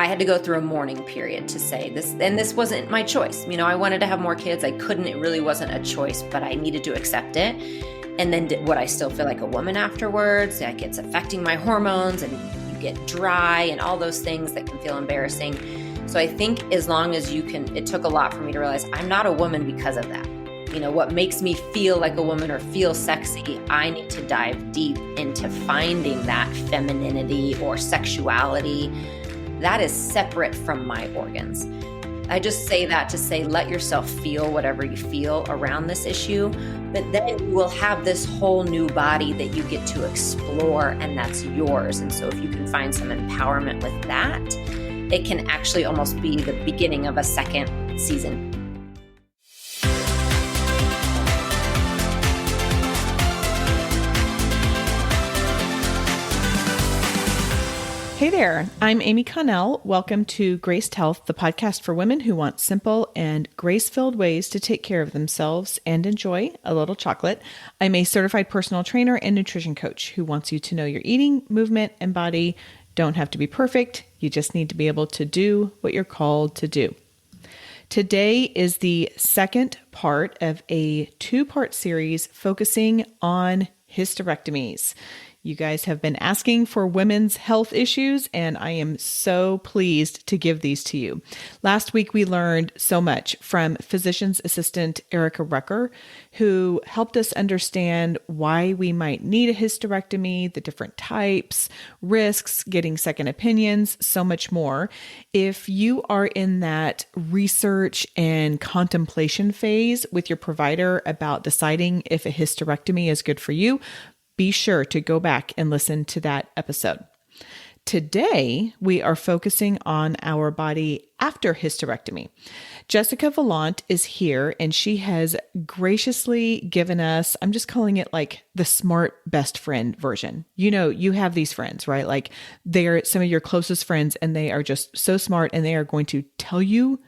I had to go through a mourning period to say this, and this wasn't my choice. I wanted to have more kids. I couldn't, it really wasn't a choice, but I needed to accept it. And then would I still feel like a woman afterwards? Like it's affecting my hormones and you get dry and all those things that can feel embarrassing. So I think as long as you can, it took a lot for me to realize I'm not a woman because of that. What makes me feel like a woman or feel sexy, I need to dive deep into finding that femininity or sexuality that is separate from my organs. I just say that to say, let yourself feel whatever you feel around this issue, but then you will have this whole new body that you get to explore, and that's yours. And so if you can find some empowerment with that, it can actually almost be the beginning of a second season. Hey there, I'm Amy Connell. Welcome to Graced Health, the podcast for women who want simple and grace-filled ways to take care of themselves and enjoy a little chocolate. I'm a certified personal trainer and nutrition coach who wants you to know your eating, movement, and body don't have to be perfect. You just need to be able to do what you're called to do. Today is the second part of a two-part series focusing on hysterectomies. You guys have been asking for women's health issues, and I am so pleased to give these to you. Last week, we learned so much from physician's assistant Erica Rucker, who helped us understand why we might need a hysterectomy, the different types, risks, getting second opinions, so much more. If you are in that research and contemplation phase with your provider about deciding if a hysterectomy is good for you, be sure to go back and listen to that episode. Today, we are focusing on our body after hysterectomy. Jessica Vallant is here, and she has graciously given us, I'm just calling it like the smart best friend version. You have these friends, right? Like they're some of your closest friends, and they are just so smart, and they are going to tell you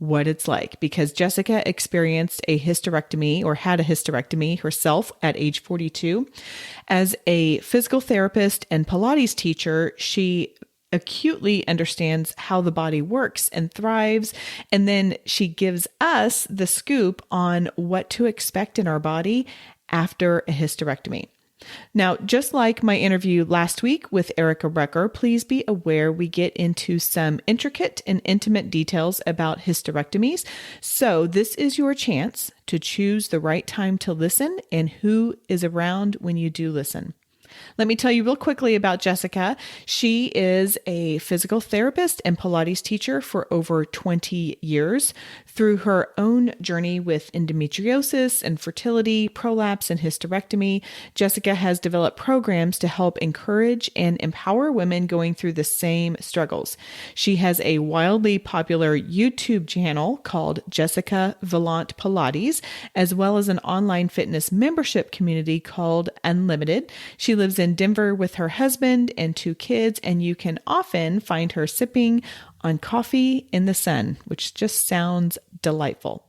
what it's like, because Jessica experienced a hysterectomy or had a hysterectomy herself at age 42. As a physical therapist and Pilates teacher, she acutely understands how the body works and thrives. And then she gives us the scoop on what to expect in our body after a hysterectomy. Now, just like my interview last week with Erica Rucker, please be aware we get into some intricate and intimate details about hysterectomies. So this is your chance to choose the right time to listen and who is around when you do listen. Let me tell you real quickly about Jessica. She is a physical therapist and Pilates teacher for over 20 years. Through her own journey with endometriosis, infertility, prolapse, and hysterectomy, Jessica has developed programs to help encourage and empower women going through the same struggles. She has a wildly popular YouTube channel called Jessica Vallant Pilates, as well as an online fitness membership community called Unlimited. She lives in Denver with her husband and 2 kids, and you can often find her sipping on coffee in the sun, which just sounds delightful.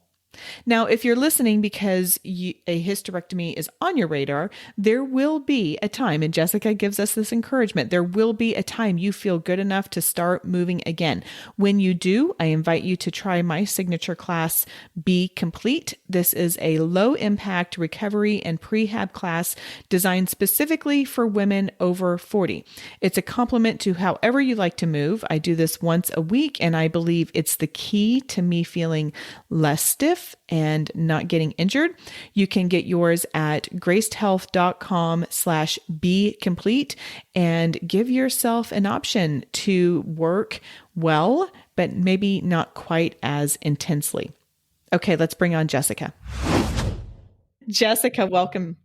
Now, if you're listening because a hysterectomy is on your radar, there will be a time, and Jessica gives us this encouragement, there will be a time you feel good enough to start moving again. When you do, I invite you to try my signature class, Be Complete. This is a low-impact recovery and prehab class designed specifically for women over 40. It's a complement to however you like to move. I do this once a week, and I believe it's the key to me feeling less stiff and not getting injured. You can get yours at gracedhealth.com/becomplete and give yourself an option to work well, but maybe not quite as intensely. Okay, let's bring on Jessica. Jessica, welcome.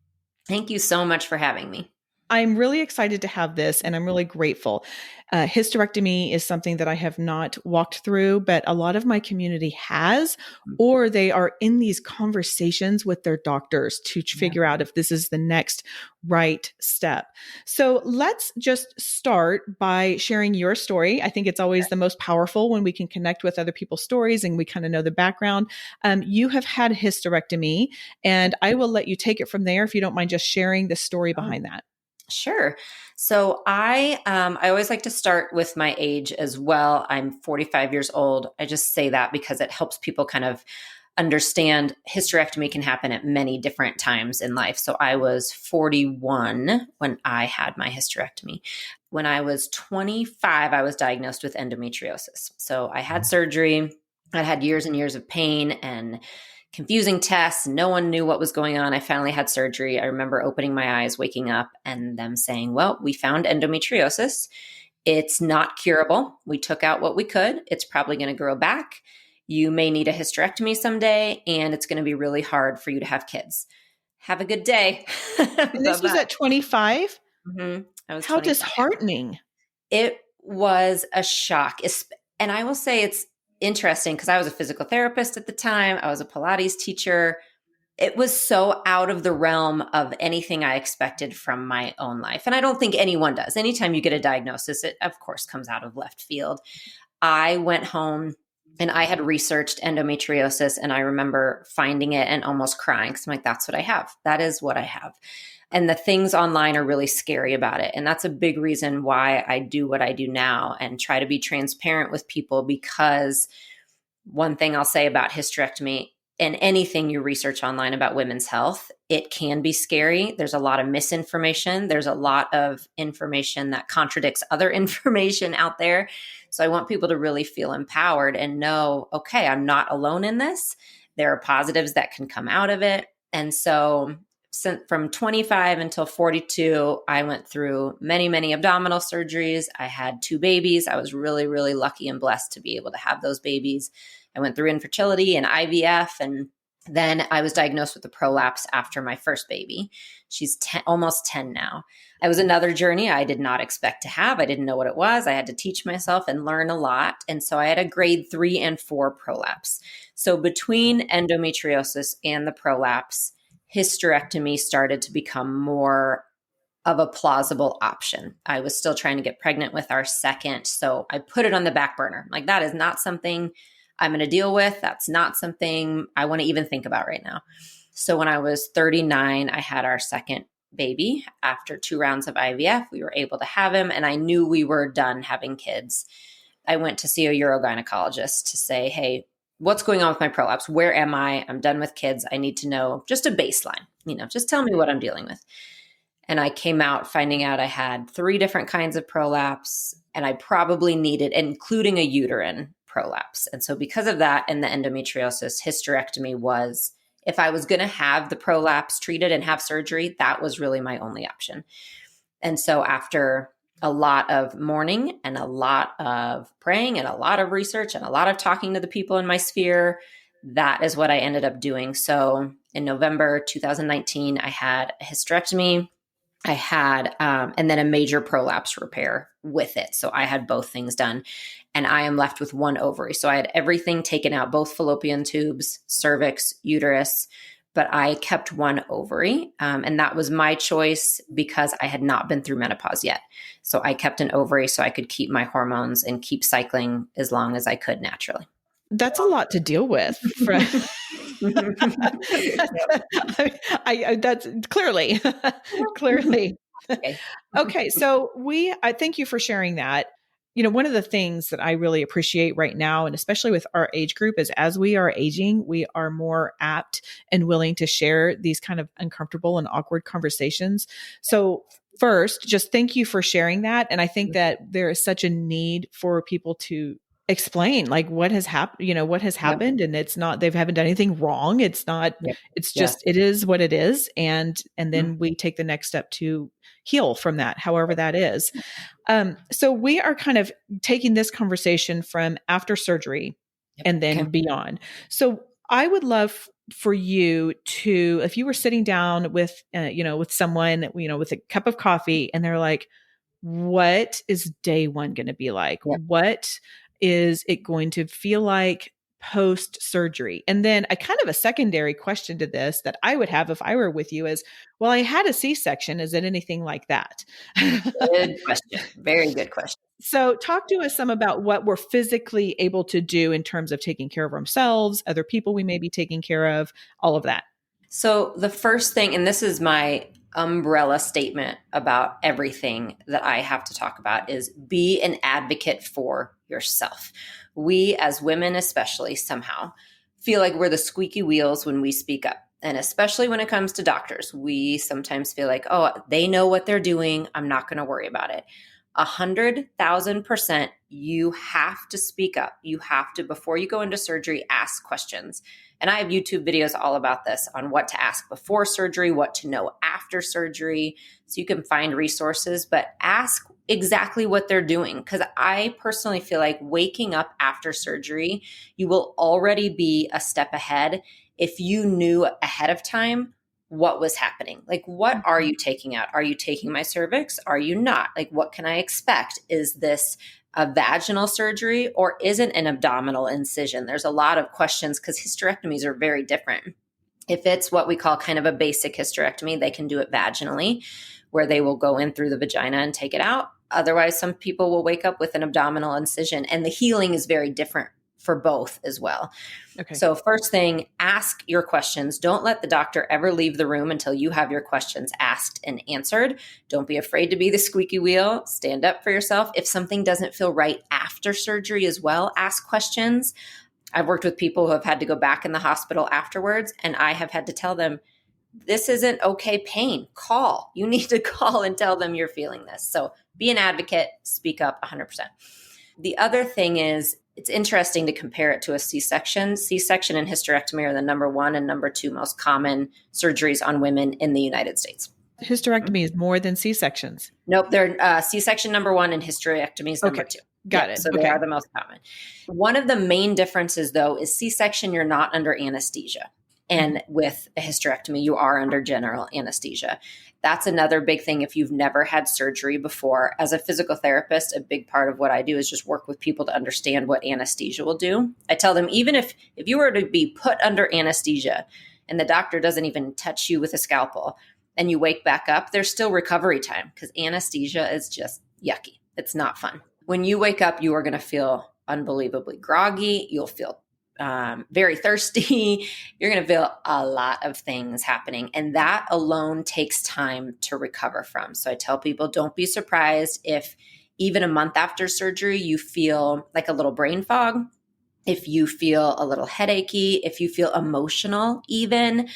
Thank you so much for having me. I'm really excited to have this, and I'm really grateful. Hysterectomy is something that I have not walked through, but a lot of my community has, or they are in these conversations with their doctors to figure out if this is the next right step. So let's just start by sharing your story. I think it's always the most powerful when we can connect with other people's stories and we kind of know the background. You have had a hysterectomy, and I will let you take it from there if you don't mind just sharing the story behind that. Sure. So I always like to start with my age as well. I'm 45 years old. I just say that because it helps people kind of understand hysterectomy can happen at many different times in life. So I was 41 when I had my hysterectomy. When I was 25, I was diagnosed with endometriosis. So I had surgery. I had years and years of pain and confusing tests. No one knew what was going on. I finally had surgery. I remember opening my eyes, waking up, and them saying, well, we found endometriosis. It's not curable. We took out what we could. It's probably going to grow back. You may need a hysterectomy someday, and it's going to be really hard for you to have kids. Have a good day. And this was Bye-bye. at 25. I was How 25. disheartening. It was a shock. And I will say it's interesting because I was a physical therapist at the time. I was a Pilates teacher. It was so out of the realm of anything I expected from my own life. And I don't think anyone does. Anytime you get a diagnosis, it of course comes out of left field. I went home and I had researched endometriosis, and I remember finding it and almost crying because I'm like, that's what I have. That is what I have. And the things online are really scary about it. And that's a big reason why I do what I do now and try to be transparent with people, because one thing I'll say about hysterectomy and anything you research online about women's health, it can be scary. There's a lot of misinformation. There's a lot of information that contradicts other information out there. So I want people to really feel empowered and know, okay, I'm not alone in this. There are positives that can come out of it. And so from 25 until 42, I went through many, many abdominal surgeries. I had 2 babies. I was really, really lucky and blessed to be able to have those babies. I went through infertility and IVF, and then I was diagnosed with a prolapse after my first baby. She's almost 10 now. It was another journey I did not expect to have. I didn't know what it was. I had to teach myself and learn a lot. And so I had a grade 3 and 4 prolapse. So between endometriosis and the prolapse, hysterectomy started to become more of a plausible option. I was still trying to get pregnant with our second. So I put it on the back burner. Like, that is not something I'm going to deal with. That's not something I want to even think about right now. So when I was 39, I had our second baby. After 2 rounds of IVF, we were able to have him, and I knew we were done having kids. I went to see a urogynecologist to say, hey, what's going on with my prolapse? Where am I? I'm done with kids. I need to know just a baseline, just tell me what I'm dealing with. And I came out finding out I had 3 different kinds of prolapse, and I probably needed, including a uterine prolapse. And so because of that and the endometriosis, hysterectomy was, if I was going to have the prolapse treated and have surgery, that was really my only option. And so after a lot of mourning and a lot of praying and a lot of research and a lot of talking to the people in my sphere, that is what I ended up doing. So in November 2019, I had a hysterectomy. I had, and then a major prolapse repair with it. So I had both things done, and I am left with 1 ovary. So I had everything taken out, both fallopian tubes, cervix, uterus, but I kept 1 ovary. And that was my choice because I had not been through menopause yet. So I kept an ovary so I could keep my hormones and keep cycling as long as I could naturally. That's a lot to deal with. That's clearly. Okay. Okay. So I thank you for sharing that. One of the things that I really appreciate right now, and especially with our age group, is as we are aging, we are more apt and willing to share these kind of uncomfortable and awkward conversations. So first, just thank you for sharing that. And I think that there is such a need for people to explain like what has happened, and it's not, they haven't done anything wrong. It's not, it's just, it is what it is. And then we take the next step to heal from that, however that is. So we are kind of taking this conversation from after surgery and then beyond. So I would love for you to, if you were sitting down with, with someone, with a cup of coffee, and they're like, what is day 1 going to be like? What is it going to feel like post surgery? And then a kind of a secondary question to this that I would have if I were with you is, well, I had a C-section. Is it anything like that? Good question. Very good question. So talk to us some about what we're physically able to do in terms of taking care of ourselves, other people we may be taking care of, all of that. So the first thing, and this is my umbrella statement about everything that I have to talk about is be an advocate for yourself. We as women, especially, somehow feel like we're the squeaky wheels when we speak up. And especially when it comes to doctors, we sometimes feel like, oh, they know what they're doing. I'm not going to worry about it. 100,000%, you have to speak up. You have to, before you go into surgery, ask questions. And I have YouTube videos all about this on what to ask before surgery, what to know after surgery. So you can find resources, but ask exactly what they're doing. Because I personally feel like waking up after surgery, you will already be a step ahead if you knew ahead of time what was happening. Like, what are you taking out? Are you taking my cervix? Are you not? Like, what can I expect? Is this a vaginal surgery or is it an abdominal incision? There's a lot of questions because hysterectomies are very different. If it's what we call kind of a basic hysterectomy, they can do it vaginally, where they will go in through the vagina and take it out. Otherwise, some people will wake up with an abdominal incision, and the healing is very different for both as well. Okay. So first thing, ask your questions. Don't let the doctor ever leave the room until you have your questions asked and answered. Don't be afraid to be the squeaky wheel. Stand up for yourself. If something doesn't feel right after surgery as well, ask questions. I've worked with people who have had to go back in the hospital afterwards, and I have had to tell them, this isn't okay pain. Call. You need to call and tell them you're feeling this. So be an advocate, speak up 100%. The other thing is, it's interesting to compare it to a C-section. C-section and hysterectomy are the number 1 and number 2 most common surgeries on women in the United States. Hysterectomy is more than C-sections. Nope, they're C-section number 1 and hysterectomy is number 2. Got it. So they are the most common. One of the main differences, though, is C-section, you're not under anesthesia. And with a hysterectomy, you are under general anesthesia. That's another big thing if you've never had surgery before. As a physical therapist, a big part of what I do is just work with people to understand what anesthesia will do. I tell them, even if you were to be put under anesthesia and the doctor doesn't even touch you with a scalpel and you wake back up, there's still recovery time because anesthesia is just yucky. It's not fun. When you wake up, you are going to feel unbelievably groggy. You'll feel very thirsty. You're going to feel a lot of things happening. And that alone takes time to recover from. So I tell people, don't be surprised if even a month after surgery, you feel like a little brain fog, if you feel a little headachy, if you feel emotional even.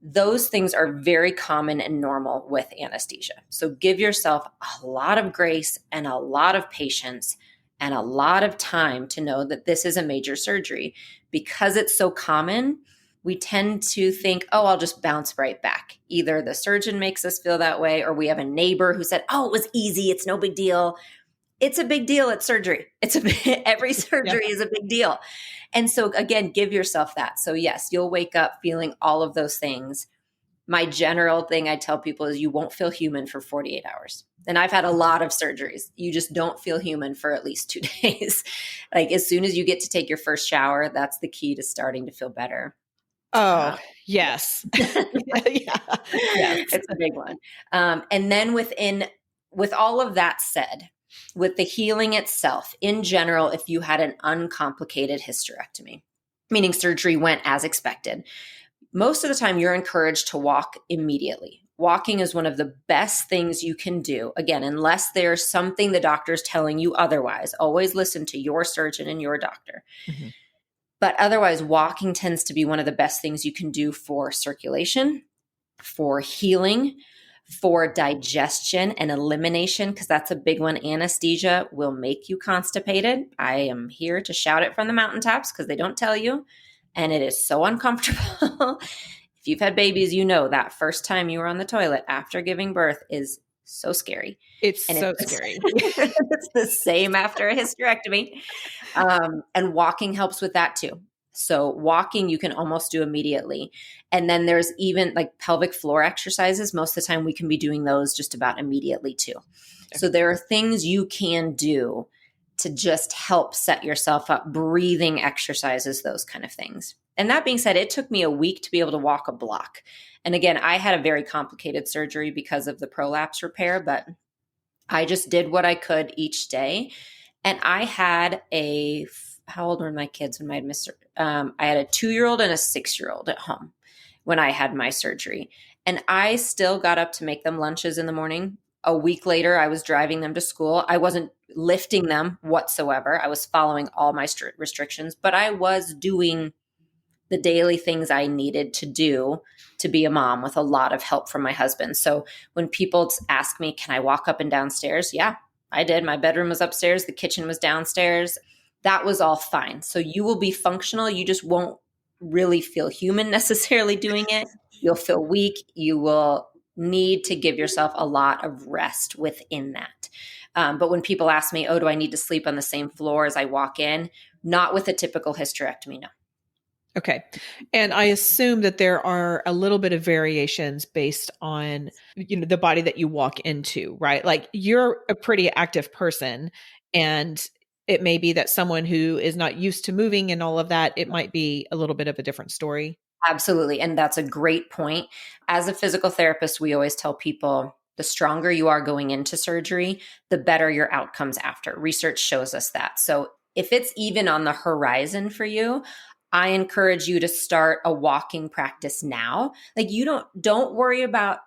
Those things are very common and normal with anesthesia. So give yourself a lot of grace and a lot of patience and a lot of time to know that this is a major surgery. Because it's so common, we tend to think, oh, I'll just bounce right back. Either the surgeon makes us feel that way, or we have a neighbor who said, oh, it was easy. It's no big deal. It's a big deal. It's surgery. Every surgery is a big deal. And so again, give yourself that. So yes, you'll wake up feeling all of those things. My general thing I tell people is you won't feel human for 48 hours. And I've had a lot of surgeries. You just don't feel human for at least 2 days. Like as soon as you get to take your first shower, that's the key to starting to feel better. Oh, yes. Yes. It's a big one. And then with all of that said, with the healing itself, in general, if you had an uncomplicated hysterectomy, meaning surgery went as expected, most of the time you're encouraged to walk immediately. Walking is one of the best things you can do. Again, unless there's something the doctor's telling you otherwise, always listen to your surgeon and your doctor. Mm-hmm. But otherwise, walking tends to be one of the best things you can do for circulation, for healing, for digestion and elimination, because that's a big one. Anesthesia will make you constipated. I am here to shout it from the mountaintops because they don't tell you. And it is so uncomfortable. If you've had babies, you know that first time you were on the toilet after giving birth is so scary. It's scary. It's the same after a hysterectomy. And walking helps with that too. So walking, you can almost do immediately. And then there's even like pelvic floor exercises. Most of the time we can be doing those just about immediately too. Okay. So there are things you can do to just help set yourself up, breathing exercises, those kind of things. And that being said, it took me a week to be able to walk a block. And again, I had a very complicated surgery because of the prolapse repair, but I just did what I could each day. And I had how old were my kids when I had I had a 2-year-old and a 6-year-old at home when I had my surgery. And I still got up to make them lunches in the morning. A week later, I was driving them to school. I wasn't lifting them whatsoever. I was following all my restrictions, but I was doing the daily things I needed to do to be a mom with a lot of help from my husband. So when people ask me, can I walk up and downstairs? Yeah, I did. My bedroom was upstairs. The kitchen was downstairs. That was all fine. So you will be functional. You just won't really feel human necessarily doing it. You'll feel weak. You will need to give yourself a lot of rest within that. But when people ask me, oh, do I need to sleep on the same floor as I walk in? Not with a typical hysterectomy, no. Okay. And I assume that there are a little bit of variations based on, the body that you walk into, right? Like you're a pretty active person, and it may be that someone who is not used to moving and all of that, it might be a little bit of a different story. Absolutely. And that's a great point. As a physical therapist, we always tell people the stronger you are going into surgery, the better your outcomes after. Research shows us that. So if it's even on the horizon for you, I encourage you to start a walking practice now. Like you don't worry about,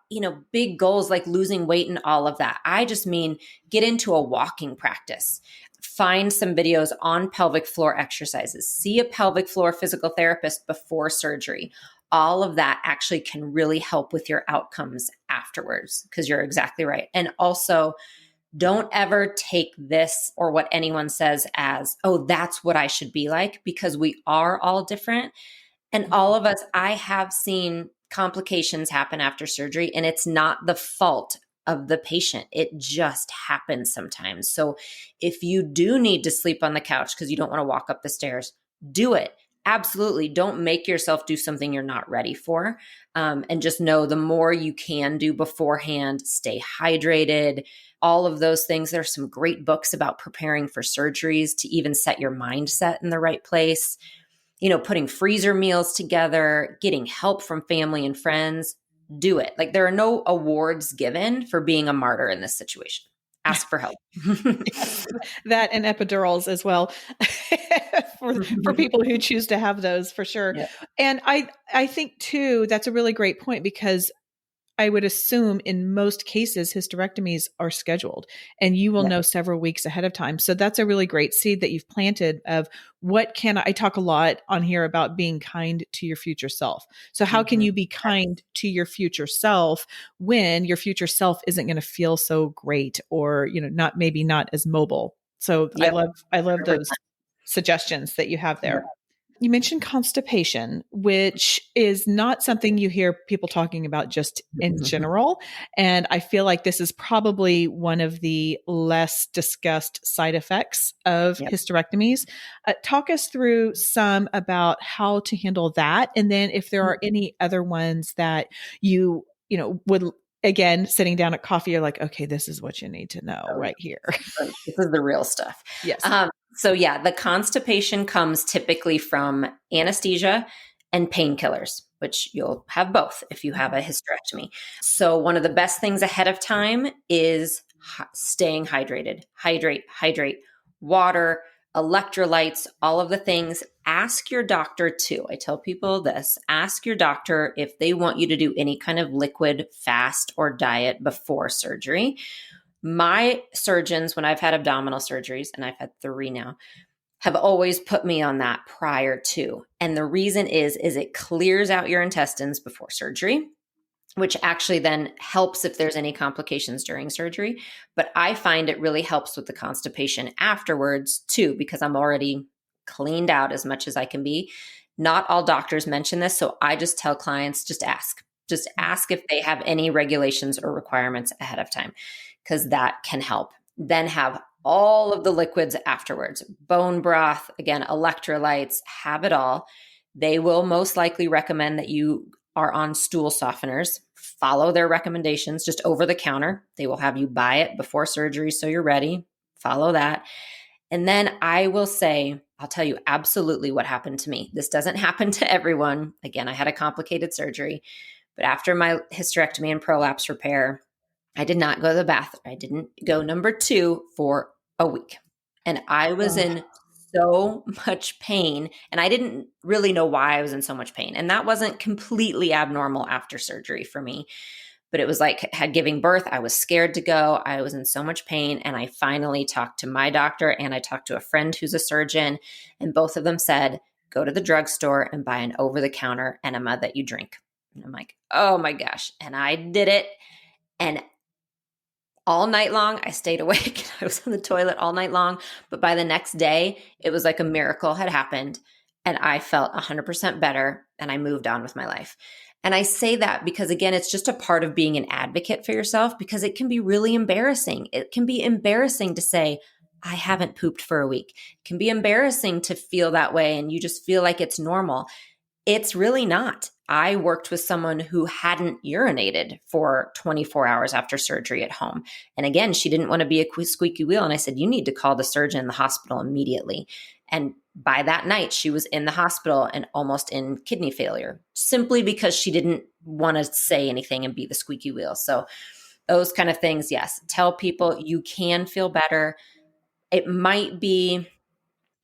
big goals like losing weight and all of that. I just mean get into a walking practice. Find some videos on pelvic floor exercises. See a pelvic floor physical therapist before surgery. All of that actually can really help with your outcomes afterwards, because you're exactly right. And also, don't ever take this or what anyone says as, oh, that's what I should be like, because we are all different. And all of us, I have seen complications happen after surgery, and it's not the fault of the patient. It just happens sometimes. So if you do need to sleep on the couch because you don't want to walk up the stairs, do it. Absolutely. Don't make yourself do something you're not ready for. And just know the more you can do beforehand, stay hydrated, all of those things. There's some great books about preparing for surgeries to even set your mindset in the right place. Putting freezer meals together, getting help from family and friends. Do it. Like there are no awards given for being a martyr in this situation. Ask for help. Yes, that and epidurals as well for people who choose to have those, for sure. Yeah. And I think too, that's a really great point, because I would assume in most cases, hysterectomies are scheduled and you will know several weeks ahead of time. So that's a really great seed that you've planted of I talk a lot on here about being kind to your future self. So how can you be kind to your future self when your future self isn't going to feel so great, or, maybe not as mobile? So I love those suggestions that you have there. You mentioned constipation, which is not something you hear people talking about just in general. And I feel like this is probably one of the less discussed side effects of hysterectomies. Talk us through some about how to handle that. And then if there are any other ones that would, again, sitting down at coffee, you're like, okay, this is what you need to know right here. This is the real stuff. Yes. So the constipation comes typically from anesthesia and painkillers, which you'll have both if you have a hysterectomy. So one of the best things ahead of time is staying hydrated. Hydrate, water, electrolytes, all of the things. Ask your doctor too. I tell people this, ask your doctor if they want you to do any kind of liquid fast or diet before surgery. My surgeons, when I've had abdominal surgeries, and I've had 3 now, have always put me on that prior to. And the reason is it clears out your intestines before surgery, which actually then helps if there's any complications during surgery. But I find it really helps with the constipation afterwards too, because I'm already cleaned out as much as I can be. Not all doctors mention this. So I just tell clients, just ask. Just ask if they have any regulations or requirements ahead of time, because that can help. Then have all of the liquids afterwards. Bone broth, again, electrolytes, have it all. They will most likely recommend that you are on stool softeners. Follow their recommendations, just over the counter. They will have you buy it before surgery so you're ready. Follow that. And then I will say, I'll tell you absolutely what happened to me. This doesn't happen to everyone. Again, I had a complicated surgery. But after my hysterectomy and prolapse repair, I did not go to the bathroom. I didn't go number 2 for a week. And I was in so much pain, and I didn't really know why I was in so much pain. And that wasn't completely abnormal after surgery for me, but it was like had giving birth. I was scared to go. I was in so much pain. And I finally talked to my doctor and I talked to a friend who's a surgeon, and both of them said, go to the drugstore and buy an over-the-counter enema that you drink. And I'm like, oh my gosh. And I did it. And all night long, I stayed awake. I was on the toilet all night long. But by the next day, it was like a miracle had happened. And I felt 100% better. And I moved on with my life. And I say that because, again, it's just a part of being an advocate for yourself, because it can be really embarrassing. It can be embarrassing to say, I haven't pooped for a week. It can be embarrassing to feel that way and you just feel like it's normal. It's really not. I worked with someone who hadn't urinated for 24 hours after surgery at home. And again, she didn't want to be a squeaky wheel. And I said, you need to call the surgeon in the hospital immediately. And by that night, she was in the hospital and almost in kidney failure, simply because she didn't want to say anything and be the squeaky wheel. So those kind of things, yes. Tell people you can feel better. It might be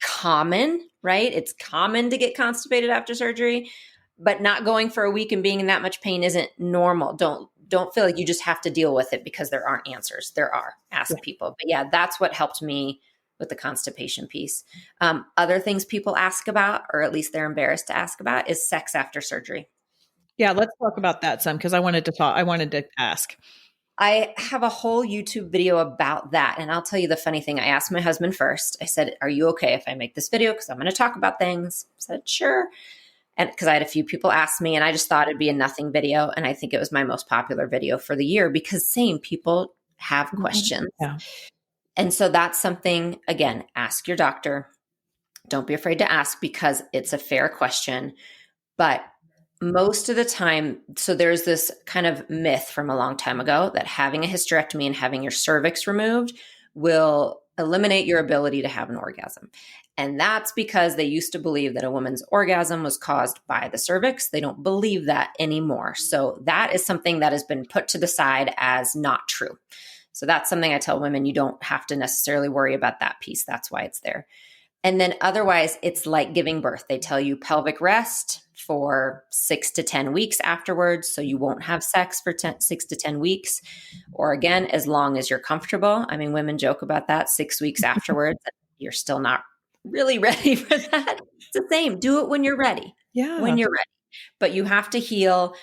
common, right? It's common to get constipated after surgery, but not going for a week and being in that much pain isn't normal. Don't feel like you just have to deal with it because there aren't answers. There are. Ask people. But yeah, that's what helped me with the constipation piece. Other things people ask about, or at least they're embarrassed to ask about, is sex after surgery. Yeah, let's talk about that some, because I wanted to ask. I have a whole YouTube video about that. And I'll tell you the funny thing. I asked my husband first. I said, are you okay if I make this video? Because I'm going to talk about things. He said, sure. And because I had a few people ask me, and I just thought it'd be a nothing video. And I think it was my most popular video for the year because same people have questions. Yeah. And so that's something, again, ask your doctor. Don't be afraid to ask because it's a fair question. But most of the time, so there's this kind of myth from a long time ago that having a hysterectomy and having your cervix removed will eliminate your ability to have an orgasm. And that's because they used to believe that a woman's orgasm was caused by the cervix. They don't believe that anymore. So that is something that has been put to the side as not true. So that's something I tell women, you don't have to necessarily worry about that piece. That's why it's there. And then otherwise, it's like giving birth. They tell you pelvic rest for 6 to 10 weeks afterwards. So you won't have sex for 6 to 10 weeks. Or again, as long as you're comfortable. I mean, women joke about that 6 weeks afterwards. You're still not really ready for that. It's the same. Do it when you're ready. Yeah. When you're ready. But you have to heal.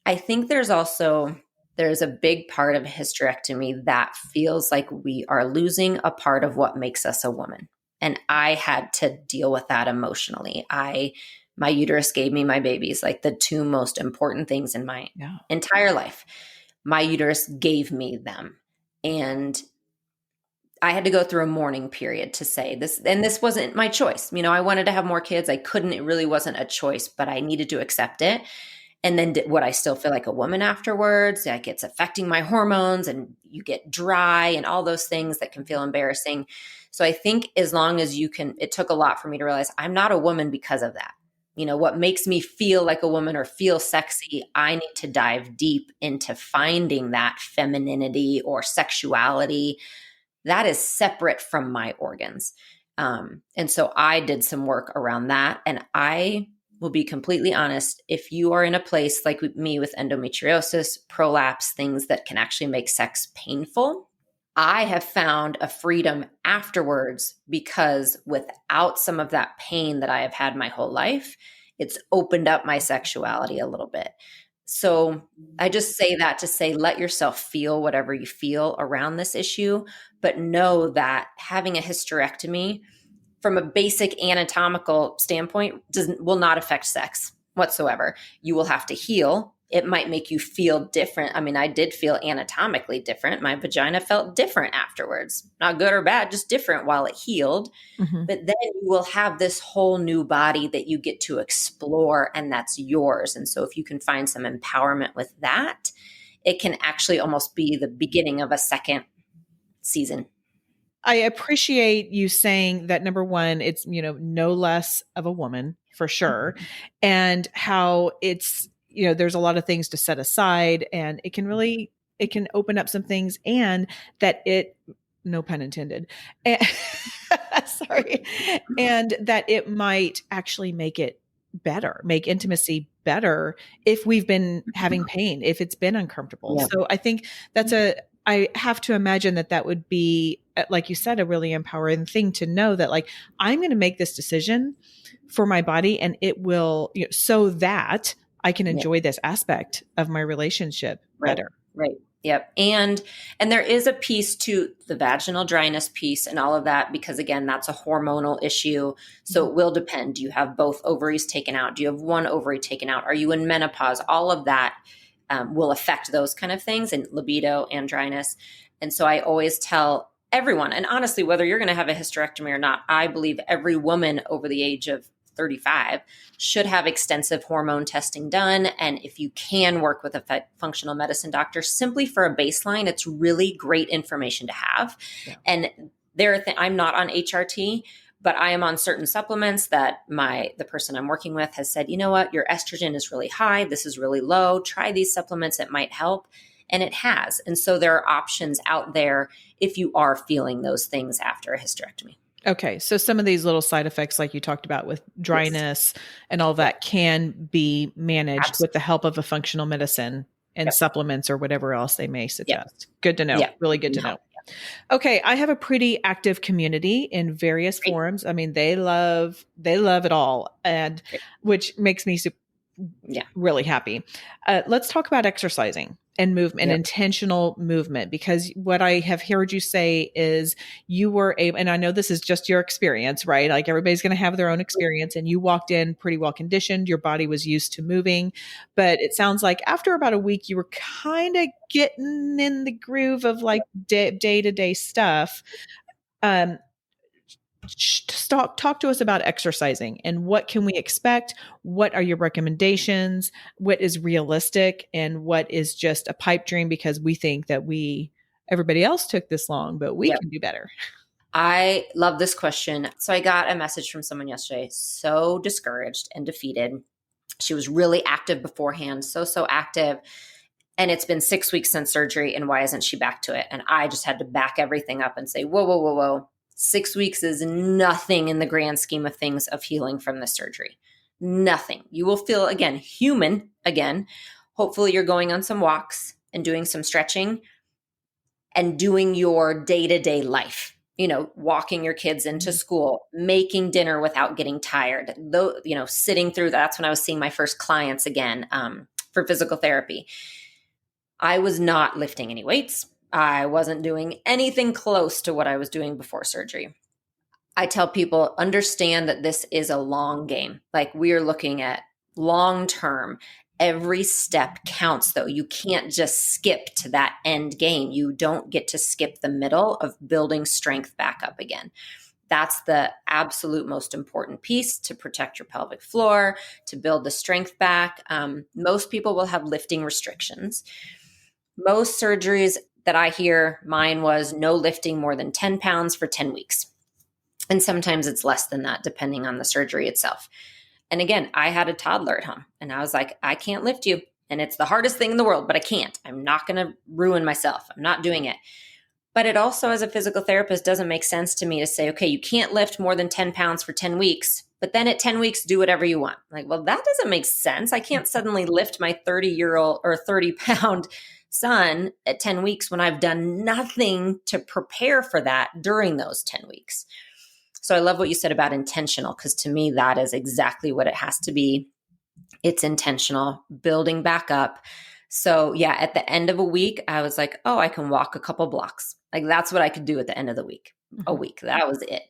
I think there's a big part of a hysterectomy that feels like we are losing a part of what makes us a woman. And I had to deal with that emotionally. My uterus gave me my babies, like the two most important things in my entire life. My uterus gave me them. And I had to go through a mourning period to say this, and this wasn't my choice. I wanted to have more kids. I couldn't, it really wasn't a choice, but I needed to accept it. And then would I still feel like a woman afterwards? Like it's affecting my hormones and you get dry and all those things that can feel embarrassing. So I think as long as you can, it took a lot for me to realize I'm not a woman because of that. What makes me feel like a woman or feel sexy, I need to dive deep into finding that femininity or sexuality that is separate from my organs. And so I did some work around that. And I will be completely honest, if you are in a place like me with endometriosis, prolapse, things that can actually make sex painful, I have found a freedom afterwards because without some of that pain that I have had my whole life, it's opened up my sexuality a little bit. So I just say that to say, let yourself feel whatever you feel around this issue, but know that having a hysterectomy from a basic anatomical standpoint will not affect sex whatsoever. You will have to heal. It might make you feel different. I mean, I did feel anatomically different. My vagina felt different afterwards, not good or bad, just different while it healed. Mm-hmm. But then you will have this whole new body that you get to explore and that's yours. And so if you can find some empowerment with that, it can actually almost be the beginning of a second season. I appreciate you saying that, number one, it's, no less of a woman for sure. Mm-hmm. And how it's, there's a lot of things to set aside and it can open up some things and that no pun intended, Sorry. And that it might actually make it better, make intimacy better if we've been having pain, if it's been uncomfortable. Yeah. So I think I have to imagine that that would be, like you said, a really empowering thing to know that like, I'm going to make this decision for my body and it will, so that I can Yeah. enjoy this aspect of my relationship Right. better. Right. Yep. And there is a piece to the vaginal dryness piece and all of that, because again, that's a hormonal issue. So it will depend. Do you have both ovaries taken out? Do you have one ovary taken out? Are you in menopause? All of that will affect those kind of things, and libido and dryness. And so I always tell everyone, and honestly, whether you're going to have a hysterectomy or not, I believe every woman over the age of 35 should have extensive hormone testing done. And if you can work with a functional medicine doctor, simply for a baseline, it's really great information to have. Yeah. And I'm not on HRT, but I am on certain supplements that the person I'm working with has said, you know what, your estrogen is really high. This is really low. Try these supplements. It might help. And it has. And so there are options out there if you are feeling those things after a hysterectomy. Okay. So some of these little side effects, like you talked about with dryness and all that, can be managed with the help of a functional medicine and supplements or whatever else they may suggest. Good to know. Really good to know. Okay. I have a pretty active community in various forums. I mean, they love it all, and which makes me really happy. Let's talk about exercising and movement, intentional movement, because what I have heard you say is you were able, and I know this is just your experience, right? Like everybody's going to have their own experience, and you walked in pretty well conditioned. Your body was used to moving, but it sounds like after about a week, you were kind of getting in the groove of like day-to-day stuff. Talk to us about exercising and what can we expect? What are your recommendations? What is realistic and what is just a pipe dream because we think that everybody else took this long, but we can do better? I love this question. So I got a message from someone yesterday, so discouraged and defeated. She was really active beforehand, so active. And it's been 6 weeks since surgery, and why isn't she back to it? And I just had to back everything up and say, whoa. 6 weeks is nothing in the grand scheme of things of healing from the surgery. Nothing. You will feel, again, human again. Hopefully you're going on some walks and doing some stretching and doing your day-to-day life. Walking your kids into school, making dinner without getting tired, though, sitting through that. That's when I was seeing my first clients again for physical therapy. I was not lifting any weights. I wasn't doing anything close to what I was doing before surgery. I tell people, understand that this is a long game. Like we are looking at long term. Every step counts, though. You can't just skip to that end game. You don't get to skip the middle of building strength back up again. That's the absolute most important piece to protect your pelvic floor, to build the strength back. Most people will have lifting restrictions. Most surgeries that I hear, mine was no lifting more than 10 pounds for 10 weeks. And sometimes it's less than that, depending on the surgery itself. And again, I had a toddler at home and I was like, I can't lift you. And it's the hardest thing in the world, but I can't. I'm not going to ruin myself. I'm not doing it. But it also, as a physical therapist, doesn't make sense to me to say, okay, you can't lift more than 10 pounds for 10 weeks, but then at 10 weeks, do whatever you want. Like, well, that doesn't make sense. I can't suddenly lift my 30-year-old or 30-pound son at 10 weeks when I've done nothing to prepare for that during those 10 weeks. So I love what you said about intentional, because to me, that is exactly what it has to be. It's intentional, building back up. So yeah, at the end of a week, I was like, oh, I can walk a couple blocks. Like that's what I could do at the end of the week, a week. That was it.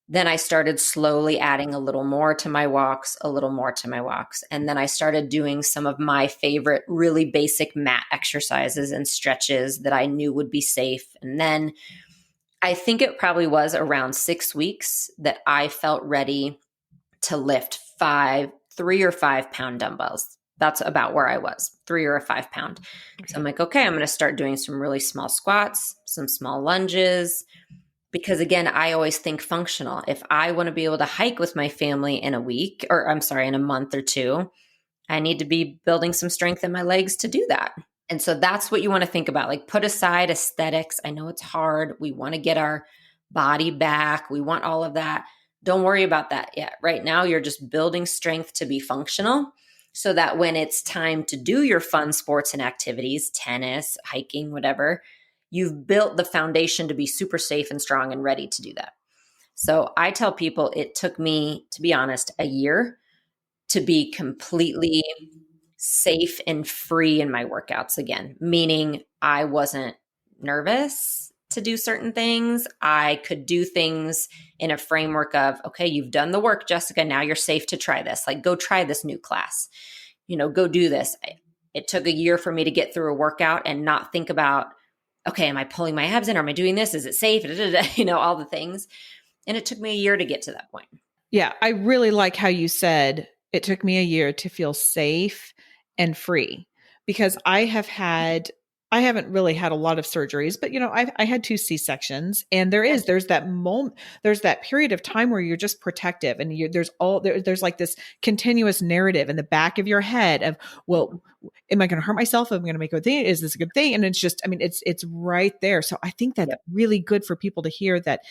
Then I started slowly adding a little more to my walks, a little more to my walks. And then I started doing some of my favorite, really basic mat exercises and stretches that I knew would be safe. And then I think it probably was around 6 weeks that I felt ready to lift 3 or 5 pound dumbbells. That's about where I was, 3 or 5 pound. Okay. So I'm like, okay, I'm going to start doing some really small squats, some small lunges, because again, I always think functional. If I want to be able to hike with my family in a month or two, I need to be building some strength in my legs to do that. And so that's what you want to think about. Like put aside aesthetics. I know it's hard. We want to get our body back. We want all of that. Don't worry about that yet. Right now, you're just building strength to be functional so that when it's time to do your fun sports and activities, tennis, hiking, whatever, you've built the foundation to be super safe and strong and ready to do that. So I tell people it took me, to be honest, a year to be completely safe and free in my workouts again, meaning I wasn't nervous to do certain things. I could do things in a framework of, okay, you've done the work, Jessica. Now you're safe to try this. Like, go try this new class, go do this. It took a year for me to get through a workout and not think about, okay, am I pulling my abs in? Or am I doing this? Is it safe? All the things. And it took me a year to get to that point. Yeah, I really like how you said it took me a year to feel safe and free, because I haven't really had a lot of surgeries, but I had 2 C-sections, and there's that moment, there's that period of time where you're just protective, and there's like this continuous narrative in the back of your head of, well, am I going to hurt myself? Am I going to make a good thing? Is this a good thing? And it's just, it's right there. So I think that's really good for people to hear that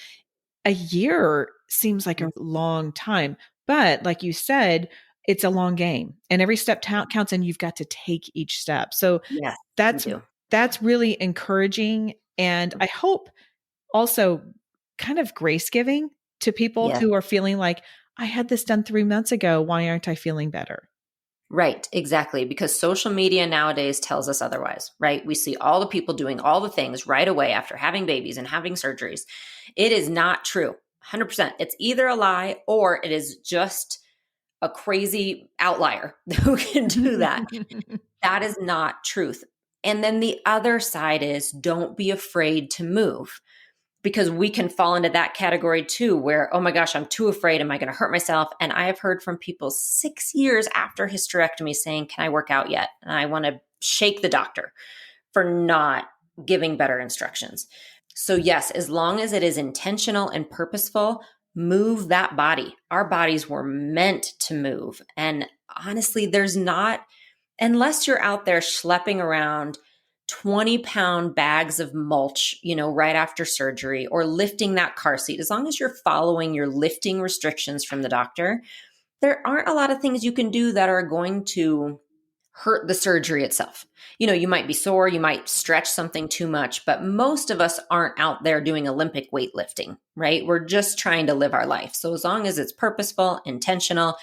a year seems like a long time, but like you said, it's a long game, and every step counts, and you've got to take each step. So Yes, that's really encouraging. And I hope also kind of grace giving to people who are feeling like, I had this done 3 months ago. Why aren't I feeling better? Right, exactly. Because social media nowadays tells us otherwise, right? We see all the people doing all the things right away after having babies and having surgeries. It is not true. 100%. It's either a lie or it is just a crazy outlier who can do that. That is not truth. And then the other side is, don't be afraid to move, because we can fall into that category too, where, oh my gosh, I'm too afraid. Am I going to hurt myself? And I have heard from people 6 years after hysterectomy saying, can I work out yet? And I want to shake the doctor for not giving better instructions. So yes, as long as it is intentional and purposeful, move that body. Our bodies were meant to move. And honestly, there's not, unless you're out there schlepping around 20-pound bags of mulch, right after surgery, or lifting that car seat, as long as you're following your lifting restrictions from the doctor, there aren't a lot of things you can do that are going to hurt the surgery itself. You might be sore, you might stretch something too much, but most of us aren't out there doing Olympic weightlifting, right? We're just trying to live our life. So as long as it's purposeful, intentional,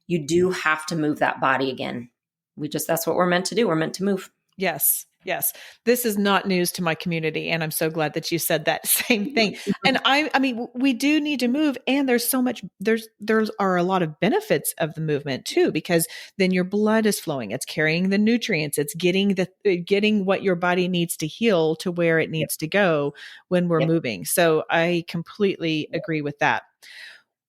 you do have to move that body again. That's what we're meant to do. We're meant to move. Yes. Yes. This is not news to my community. And I'm so glad that you said that same thing. And I mean, we do need to move, and there's so much, there are a lot of benefits of the movement too, because then your blood is flowing, it's carrying the nutrients, it's getting what your body needs to heal to where it needs to go when we're moving. So I completely agree with that.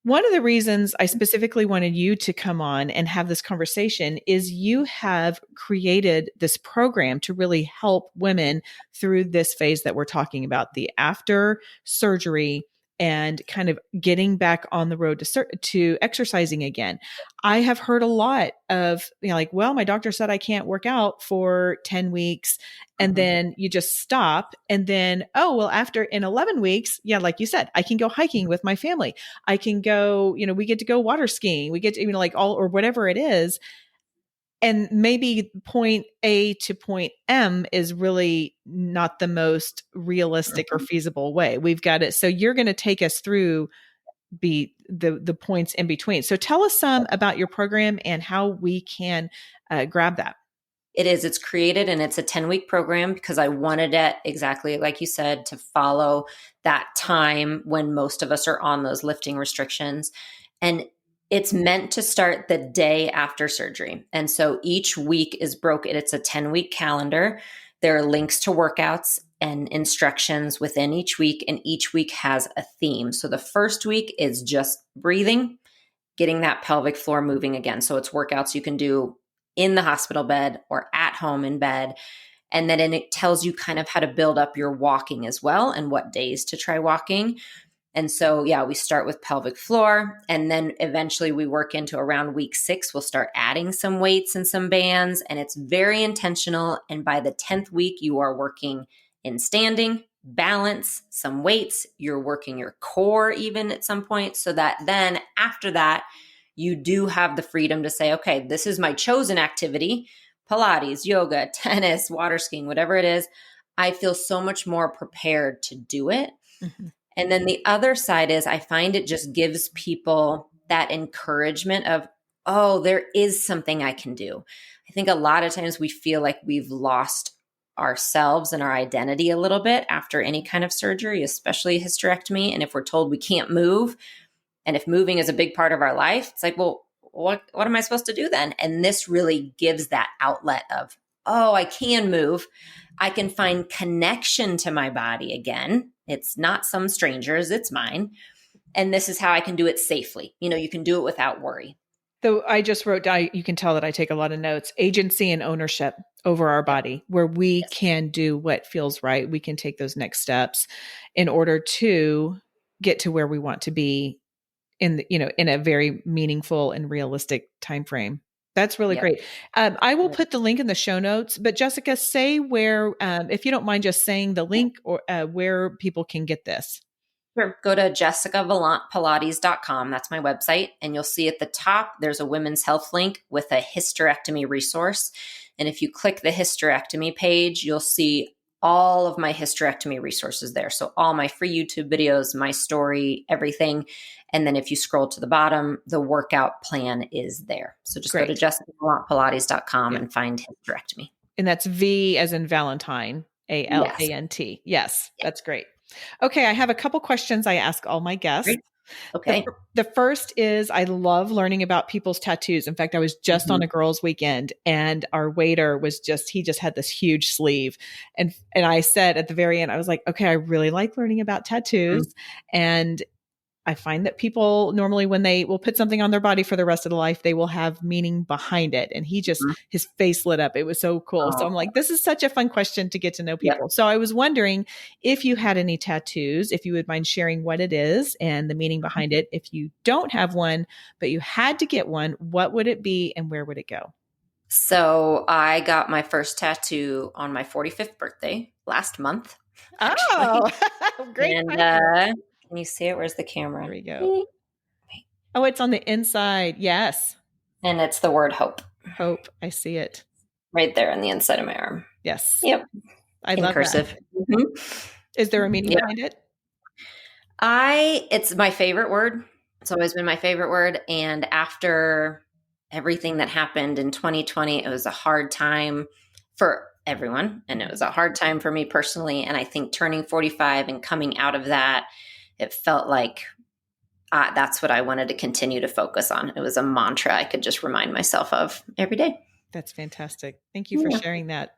One of the reasons I specifically wanted you to come on and have this conversation is you have created this program to really help women through this phase that we're talking about, the after surgery and kind of getting back on the road to exercising again. I have heard a lot of, like, well, my doctor said I can't work out for 10 weeks. And then you just stop. And then, oh, well, after in 11 weeks, like you said, I can go hiking with my family. I can go, we get to go water skiing. We get to, like all, or whatever it is. And maybe point A to point M is really not the most realistic or feasible way. We've got it. So you're going to take us through the points in between. So tell us some about your program and how we can grab that. It's created, and it's a 10-week program because I wanted it, exactly like you said, to follow that time when most of us are on those lifting restrictions. And it's meant to start the day after surgery. And so each week is broken. It's a 10-week calendar. There are links to workouts and instructions within each week, and each week has a theme. So the first week is just breathing, getting that pelvic floor moving again. So it's workouts you can do in the hospital bed or at home in bed. And then it tells you kind of how to build up your walking as well and what days to try walking. And so, we start with pelvic floor, and then eventually we work into around week 6, we'll start adding some weights and some bands, and it's very intentional. And by the 10th week, you are working in standing, balance, some weights, you're working your core even at some point, so that then after that, you do have the freedom to say, okay, this is my chosen activity, Pilates, yoga, tennis, water skiing, whatever it is. I feel so much more prepared to do it. Mm-hmm. And then the other side is I find it just gives people that encouragement of, oh, there is something I can do. I think a lot of times we feel like we've lost ourselves and our identity a little bit after any kind of surgery, especially hysterectomy. And if we're told we can't move, and if moving is a big part of our life, it's like, well, what am I supposed to do then? And this really gives that outlet of, oh, I can move. I can find connection to my body again. It's not some stranger's, it's mine. And this is how I can do it safely. You can do it without worry. So I just wrote down, you can tell that I take a lot of notes, agency and ownership over our body, where we can do what feels right. We can take those next steps in order to get to where we want to be in a very meaningful and realistic time frame. That's really great. I will put the link in the show notes, but Jessica, say where, if you don't mind just saying the link or where people can get this. Sure. Go to jessicavallantpilates.com. That's my website. And you'll see at the top, there's a women's health link with a hysterectomy resource. And if you click the hysterectomy page, you'll see all of my hysterectomy resources there. So all my free YouTube videos, my story, everything. And then if you scroll to the bottom, the workout plan is there. So just go to jessicavallantpilates.com and find hysterectomy. And that's V as in Valentine, ALANT. Yes, that's great. Okay, I have a couple questions I ask all my guests. Great. Okay. The first is I love learning about people's tattoos. In fact, I was just on a girls' weekend and our waiter he just had this huge sleeve. And I said at the very end, I was like, okay, I really like learning about tattoos. And I find that people normally, when they will put something on their body for the rest of the life, they will have meaning behind it. And his face lit up. It was so cool. So I'm like, this is such a fun question to get to know people. So I was wondering if you had any tattoos, if you would mind sharing what it is and the meaning behind it. If you don't have one, but you had to get one, what would it be and where would it go? So I got my first tattoo on my 45th birthday last month. Oh, great. And can you see it? Where's the camera? There we go. Oh, it's on the inside. Yes. And it's the word hope. Hope. I see it. Right there on the inside of my arm. Yes. Yep. I love cursive. That. Is there a meaning behind it? It's my favorite word. It's always been my favorite word. And after everything that happened in 2020, it was a hard time for everyone. And it was a hard time for me personally. And I think turning 45 and coming out of that, it felt like that's what I wanted to continue to focus on. It was a mantra I could just remind myself of every day. That's fantastic. Thank you for sharing that.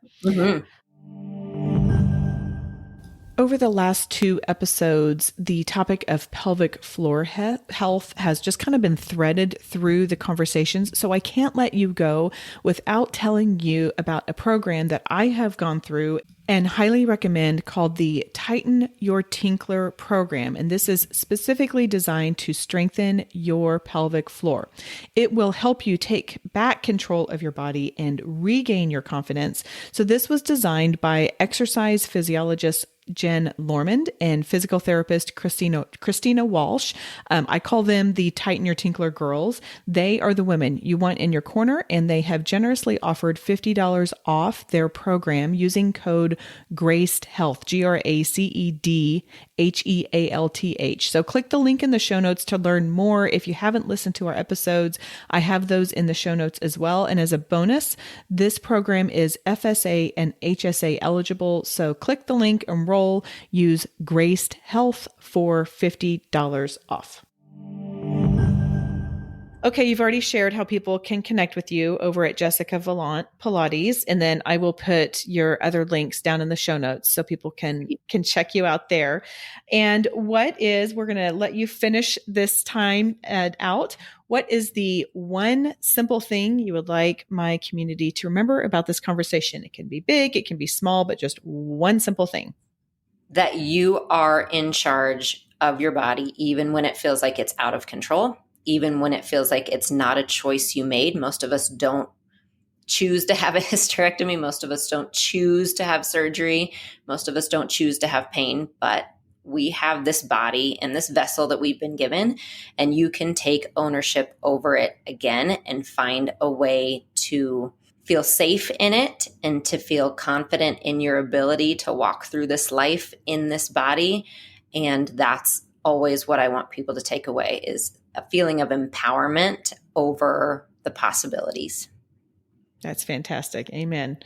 Over the last 2 episodes, the topic of pelvic floor health has just kind of been threaded through the conversations. So I can't let you go without telling you about a program that I have gone through and highly recommend called the Tighten Your Tinkler program. And this is specifically designed to strengthen your pelvic floor. It will help you take back control of your body and regain your confidence. So this was designed by exercise physiologist Jen Lormond and physical therapist Christina Walsh. I call them the Tighten Your Tinkler girls. They are the women you want in your corner, and they have generously offered $50 off their program using code GRACEDHEALTH, GRACEDHEALTH. So click the link in the show notes to learn more. If you haven't listened to our episodes, I have those in the show notes as well. And as a bonus, this program is FSA and HSA eligible. So click the link, enroll, use Graced Health for $50 off. Okay, you've already shared how people can connect with you over at Jessica Vallant Pilates, and then I will put your other links down in the show notes so people can check you out there. And we're going to let you finish this time out. What is the one simple thing you would like my community to remember about this conversation? It can be big, it can be small, but just one simple thing. That you are in charge of your body, even when it feels like it's out of control, even when it feels like it's not a choice you made. Most of us don't choose to have a hysterectomy. Most of us don't choose to have surgery. Most of us don't choose to have pain, but we have this body and this vessel that we've been given, and you can take ownership over it again and find a way to feel safe in it and to feel confident in your ability to walk through this life in this body. And that's always what I want people to take away, is a feeling of empowerment over the possibilities. That's fantastic. Amen.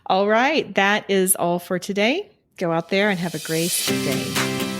All right. That is all for today. Go out there and have a great day.